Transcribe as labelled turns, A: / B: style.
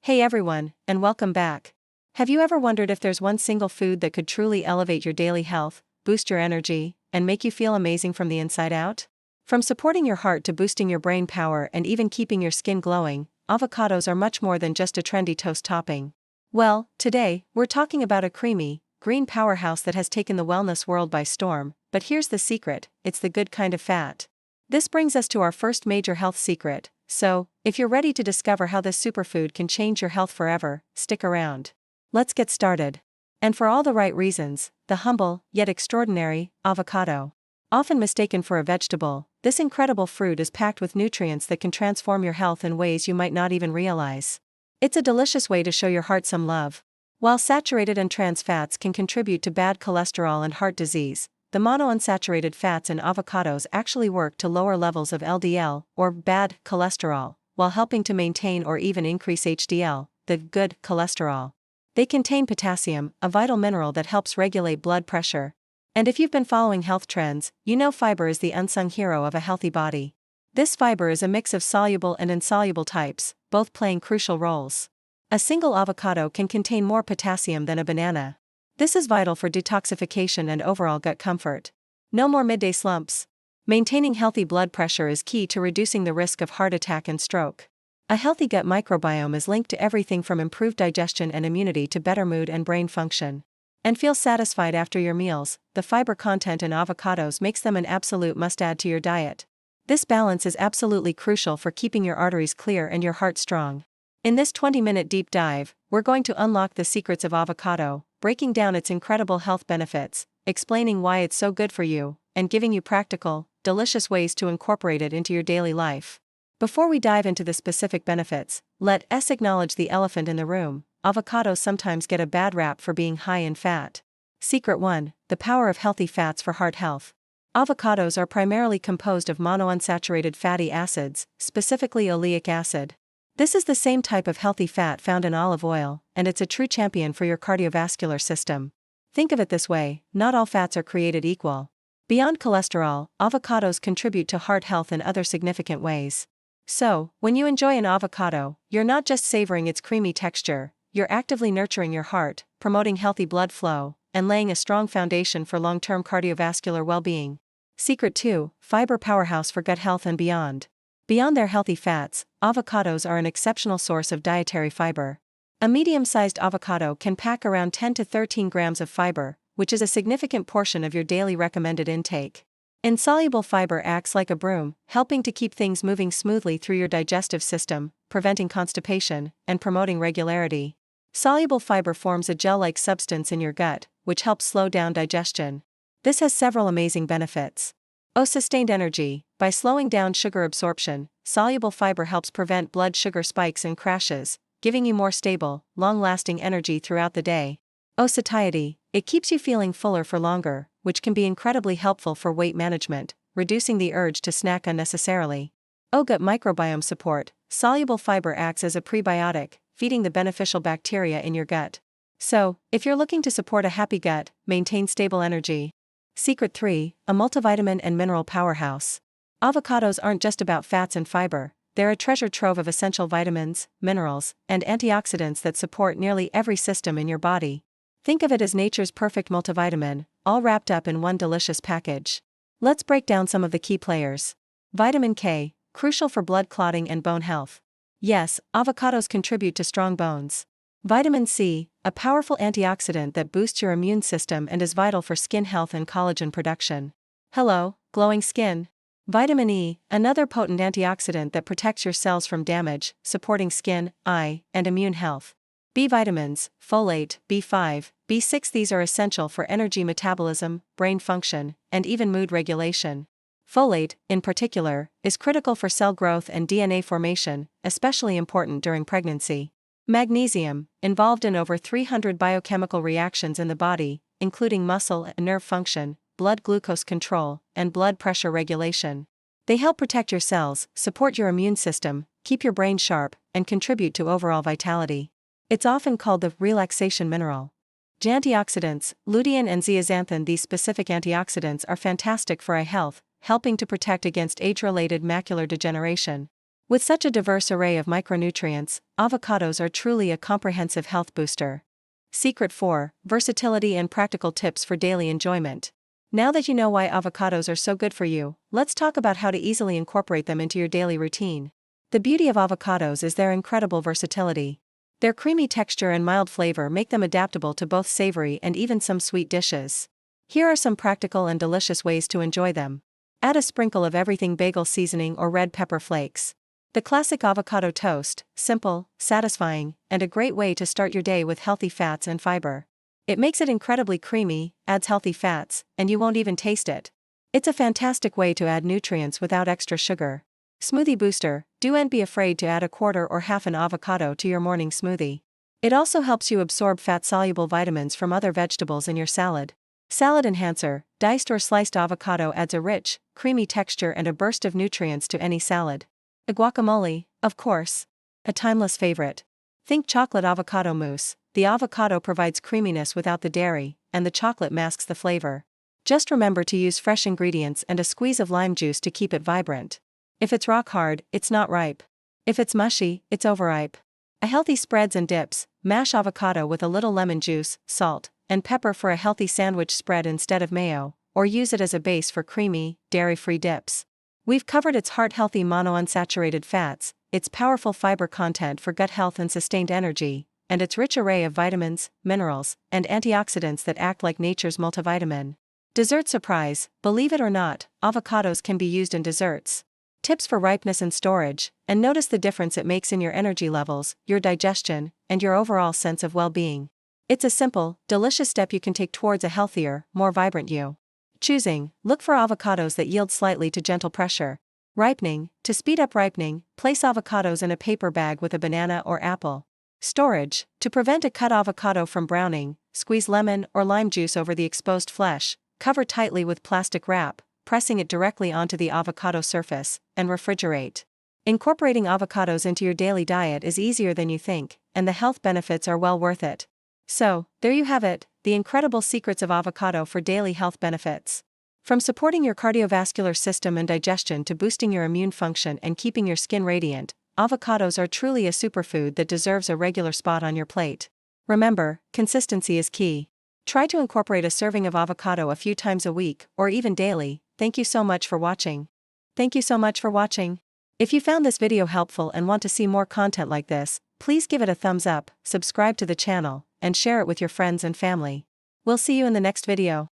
A: Hey everyone, and welcome back. Have you ever wondered if there's one single food that could truly elevate your daily health, boost your energy, and make you feel amazing from the inside out? From supporting your heart to boosting your brain power and even keeping your skin glowing, avocados are much more than just a trendy toast topping. Well, today, we're talking about a creamy, green powerhouse that has taken the wellness world by storm, but here's the secret: it's the good kind of fat. This brings us to our first major health secret. So, if you're ready to discover how this superfood can change your health forever, stick around. Let's get started. And for all the right reasons, the humble, yet extraordinary, avocado. Often mistaken for a vegetable, this incredible fruit is packed with nutrients that can transform your health in ways you might not even realize. It's a delicious way to show your heart some love. While saturated and trans fats can contribute to bad cholesterol and heart disease, the monounsaturated fats in avocados actually work to lower levels of LDL, or bad cholesterol, while helping to maintain or even increase HDL, the good cholesterol. They contain potassium, a vital mineral that helps regulate blood pressure. And if you've been following health trends, you know fiber is the unsung hero of a healthy body. This fiber is a mix of soluble and insoluble types, both playing crucial roles. A single avocado can contain more potassium than a banana. This is vital for detoxification and overall gut comfort. No more midday slumps. Maintaining healthy blood pressure is key to reducing the risk of heart attack and stroke. A healthy gut microbiome is linked to everything from improved digestion and immunity to better mood and brain function. And feel satisfied after your meals, the fiber content in avocados makes them an absolute must-add to your diet. This balance is absolutely crucial for keeping your arteries clear and your heart strong. In this 20-minute deep dive, we're going to unlock the secrets of avocado, breaking down its incredible health benefits, explaining why it's so good for you, and giving you practical, delicious ways to incorporate it into your daily life. Before we dive into the specific benefits, let us acknowledge the elephant in the room. Avocados sometimes get a bad rap for being high in fat. Secret 1: the power of healthy fats for heart health. Avocados are primarily composed of monounsaturated fatty acids, specifically oleic acid. This is the same type of healthy fat found in olive oil, and it's a true champion for your cardiovascular system. Think of it this way: not all fats are created equal. Beyond cholesterol, avocados contribute to heart health in other significant ways. So, when you enjoy an avocado, you're not just savoring its creamy texture, you're actively nurturing your heart, promoting healthy blood flow, and laying a strong foundation for long-term cardiovascular well-being. Secret 2: fiber powerhouse for gut health and beyond. Beyond their healthy fats, avocados are an exceptional source of dietary fiber. A medium-sized avocado can pack around 10 to 13 grams of fiber, which is a significant portion of your daily recommended intake. Insoluble fiber acts like a broom, helping to keep things moving smoothly through your digestive system, preventing constipation, and promoting regularity. Soluble fiber forms a gel-like substance in your gut, which helps slow down digestion. This has several amazing benefits. Sustained energy. By slowing down sugar absorption, soluble fiber helps prevent blood sugar spikes and crashes, giving you more stable, long-lasting energy throughout the day. Satiety. It keeps you feeling fuller for longer, which can be incredibly helpful for weight management, reducing the urge to snack unnecessarily. Gut microbiome support. Soluble fiber acts as a prebiotic, feeding the beneficial bacteria in your gut. So, if you're looking to support a happy gut, maintain stable energy. Secret 3: a multivitamin and mineral powerhouse. Avocados aren't just about fats and fiber, they're a treasure trove of essential vitamins, minerals, and antioxidants that support nearly every system in your body. Think of it as nature's perfect multivitamin, all wrapped up in one delicious package. Let's break down some of the key players. Vitamin K, crucial for blood clotting and bone health. Yes, avocados contribute to strong bones. Vitamin C, a powerful antioxidant that boosts your immune system and is vital for skin health and collagen production. Hello, glowing skin. Vitamin E, another potent antioxidant that protects your cells from damage, supporting skin, eye, and immune health. B vitamins, folate, B5, B6. These are essential for energy metabolism, brain function, and even mood regulation. Folate, in particular, is critical for cell growth and DNA formation, especially important during pregnancy. Magnesium, involved in over 300 biochemical reactions in the body, including muscle and nerve function, blood glucose control, and blood pressure regulation. They help protect your cells, support your immune system, keep your brain sharp, and contribute to overall vitality. It's often called the relaxation mineral. Antioxidants, lutein and zeaxanthin. These specific antioxidants are fantastic for eye health, helping to protect against age-related macular degeneration. With such a diverse array of micronutrients, avocados are truly a comprehensive health booster. Secret 4: Versatility and practical tips for daily enjoyment. Now that you know why avocados are so good for you, let's talk about how to easily incorporate them into your daily routine. The beauty of avocados is their incredible versatility. Their creamy texture and mild flavor make them adaptable to both savory and even some sweet dishes. Here are some practical and delicious ways to enjoy them. Add a sprinkle of everything bagel seasoning or red pepper flakes. The classic avocado toast, simple, satisfying, and a great way to start your day with healthy fats and fiber. It makes it incredibly creamy, adds healthy fats, and you won't even taste it. It's a fantastic way to add nutrients without extra sugar. Smoothie booster: don't be afraid to add a quarter or half an avocado to your morning smoothie. It also helps you absorb fat-soluble vitamins from other vegetables in your salad. Salad enhancer: diced or sliced avocado adds a rich, creamy texture and a burst of nutrients to any salad. A guacamole, of course. A timeless favorite. Think chocolate avocado mousse. The avocado provides creaminess without the dairy, and the chocolate masks the flavor. Just remember to use fresh ingredients and a squeeze of lime juice to keep it vibrant. If it's rock hard, it's not ripe. If it's mushy, it's overripe. A healthy spreads and dips: mash avocado with a little lemon juice, salt, and pepper for a healthy sandwich spread instead of mayo, or use it as a base for creamy, dairy-free dips. We've covered its heart-healthy monounsaturated fats, its powerful fiber content for gut health and sustained energy, and its rich array of vitamins, minerals, and antioxidants that act like nature's multivitamin. Dessert surprise: believe it or not, avocados can be used in desserts. Tips for ripeness and storage, and notice the difference it makes in your energy levels, your digestion, and your overall sense of well-being. It's a simple, delicious step you can take towards a healthier, more vibrant you. Choosing: look for avocados that yield slightly to gentle pressure. Ripening: to speed up ripening, place avocados in a paper bag with a banana or apple. Storage: to prevent a cut avocado from browning, squeeze lemon or lime juice over the exposed flesh, cover tightly with plastic wrap, pressing it directly onto the avocado surface, and refrigerate. Incorporating avocados into your daily diet is easier than you think, and the health benefits are well worth it. So, there you have it, the incredible secrets of avocado for daily health benefits. From supporting your cardiovascular system and digestion to boosting your immune function and keeping your skin radiant, avocados are truly a superfood that deserves a regular spot on your plate. Remember, consistency is key. Try to incorporate a serving of avocado a few times a week, or even daily. Thank you so much for watching. If you found this video helpful and want to see more content like this, please give it a thumbs up, subscribe to the channel, and share it with your friends and family. We'll see you in the next video.